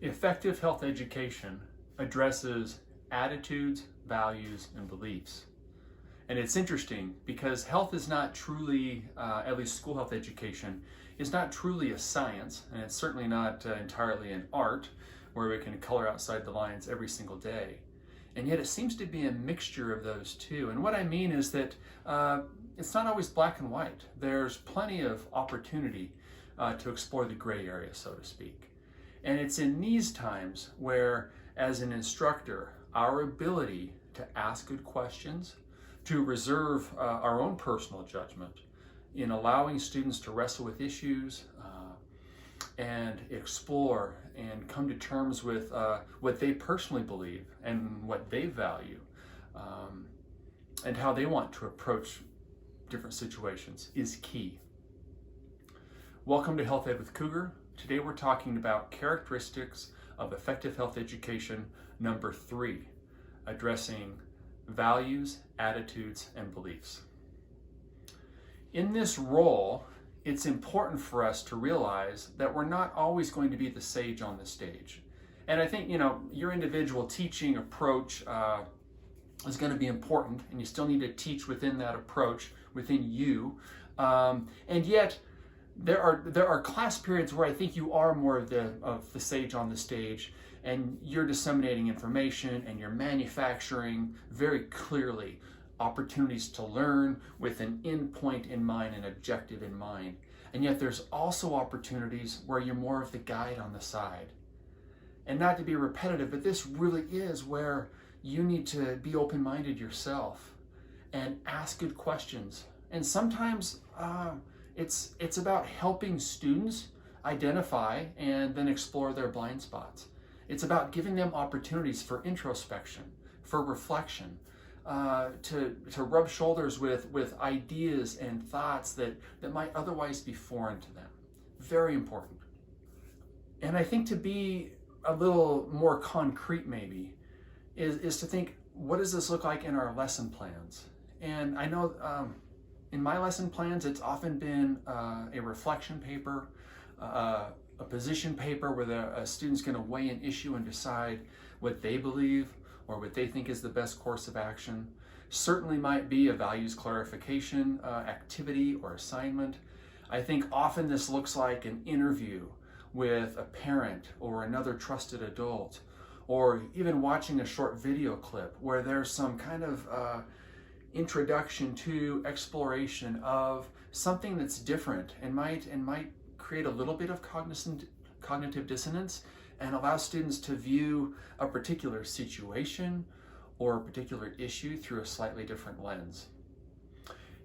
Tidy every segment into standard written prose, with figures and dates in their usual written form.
Effective health education addresses attitudes, values, and beliefs. And it's interesting because health is not truly, at least school health education, is not truly a science, and it's certainly not entirely an art where we can color outside the lines every single day. And yet it seems to be a mixture of those two. And what I mean is that it's not always black and white. There's plenty of opportunity to explore the gray area, so to speak. And it's in these times where, as an instructor, our ability to ask good questions, to reserve our own personal judgment in allowing students to wrestle with issues and explore and come to terms with what they personally believe and what they value and how they want to approach different situations is key. Welcome to Health Ed with Cougar. Today we're talking about characteristics of effective health education number 3, addressing values, attitudes, and beliefs. In this role, it's important for us to realize that we're not always going to be the sage on the stage. And I think, your individual teaching approach is going to be important, and you still need to teach within that approach, within you. And yet, there are class periods where I think you are more of the sage on the stage, and you're disseminating information and you're manufacturing very clearly opportunities to learn with an end point in mind, an objective in mind. And yet there's also opportunities where you're more of the guide on the side. And not to be repetitive, but this really is where you need to be open-minded yourself and ask good questions. And sometimes it's about helping students identify and then explore their blind spots. It's about giving them opportunities for introspection, for reflection, to rub shoulders with ideas and thoughts that might otherwise be foreign to them. Very important. And I think to be a little more concrete maybe is to think, what does this look like in our lesson plans? And I know in my lesson plans, it's often been a reflection paper, a position paper where the student's going to weigh an issue and decide what they believe or what they think is the best course of action. Certainly might be a values clarification activity or assignment. I think often this looks like an interview with a parent or another trusted adult, or even watching a short video clip where there's some kind of introduction to exploration of something that's different and might create a little bit of cognitive dissonance and allow students to view a particular situation or a particular issue through a slightly different lens.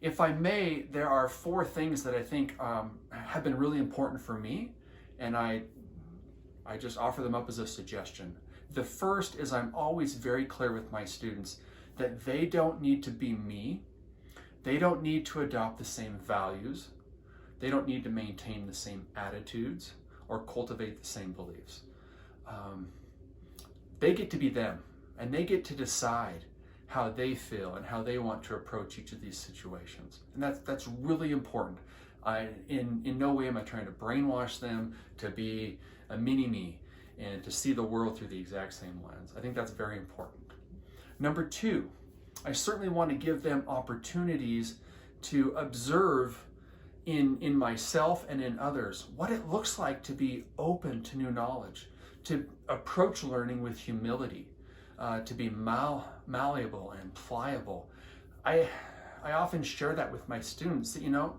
If I may, there are 4 things that I think have been really important for me, and I just offer them up as a suggestion. The first is I'm always very clear with my students that they don't need to be me. They don't need to adopt the same values. They don't need to maintain the same attitudes or cultivate the same beliefs. They get to be them, and they get to decide how they feel and how they want to approach each of these situations. And that's really important. In no way am I trying to brainwash them to be a mini-me and to see the world through the exact same lens. I think that's very important. Number 2, I certainly want to give them opportunities to observe in myself and in others what it looks like to be open to new knowledge, to approach learning with humility, to be malleable and pliable. I often share that with my students that,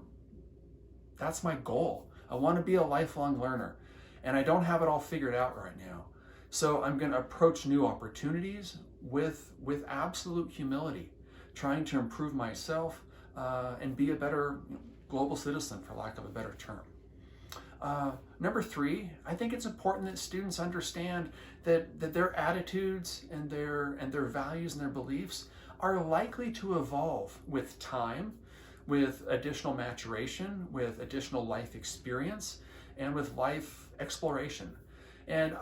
that's my goal. I want to be a lifelong learner, and I don't have it all figured out right now. So I'm going to approach new opportunities with absolute humility, trying to improve myself and be a better global citizen, for lack of a better term. Number 3, I think it's important that students understand that their attitudes and their values and their beliefs are likely to evolve with time, with additional maturation, with additional life experience, and with life exploration. And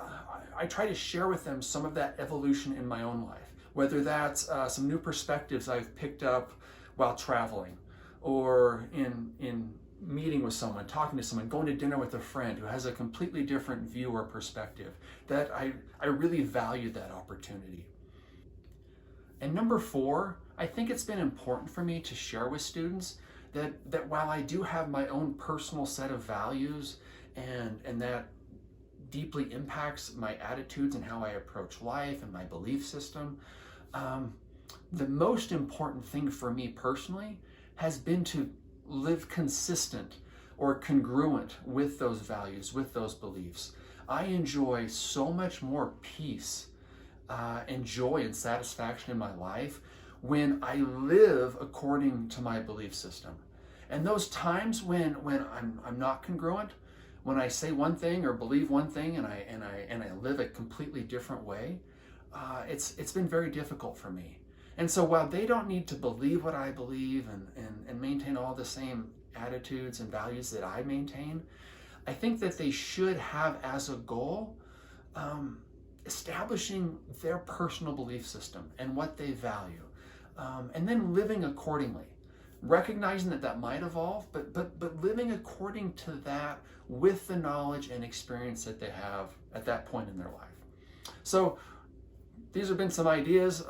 I try to share with them some of that evolution in my own life, whether that's some new perspectives I've picked up while traveling, or in meeting with someone, talking to someone, going to dinner with a friend who has a completely different view or perspective, that I really valued that opportunity. And number 4, I think it's been important for me to share with students that while I do have my own personal set of values and that deeply impacts my attitudes and how I approach life and my belief system, the most important thing for me personally has been to live consistent or congruent with those values, with those beliefs. I enjoy so much more peace and joy and satisfaction in my life when I live according to my belief system. And those times when I'm not congruent, when I say one thing or believe one thing and I live a completely different way, it's been very difficult for me. And so while they don't need to believe what I believe and maintain all the same attitudes and values that I maintain, I think that they should have as a goal establishing their personal belief system and what they value, and then living accordingly, recognizing that might evolve, but living according to that with the knowledge and experience that they have at that point in their life. So these have been some ideas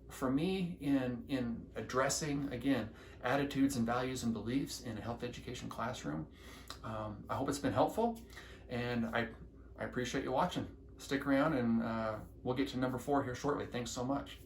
for me in addressing, again, attitudes and values and beliefs in a health education classroom. I hope it's been helpful, and I appreciate you watching. Stick around, and we'll get to number 4 here shortly. Thanks so much.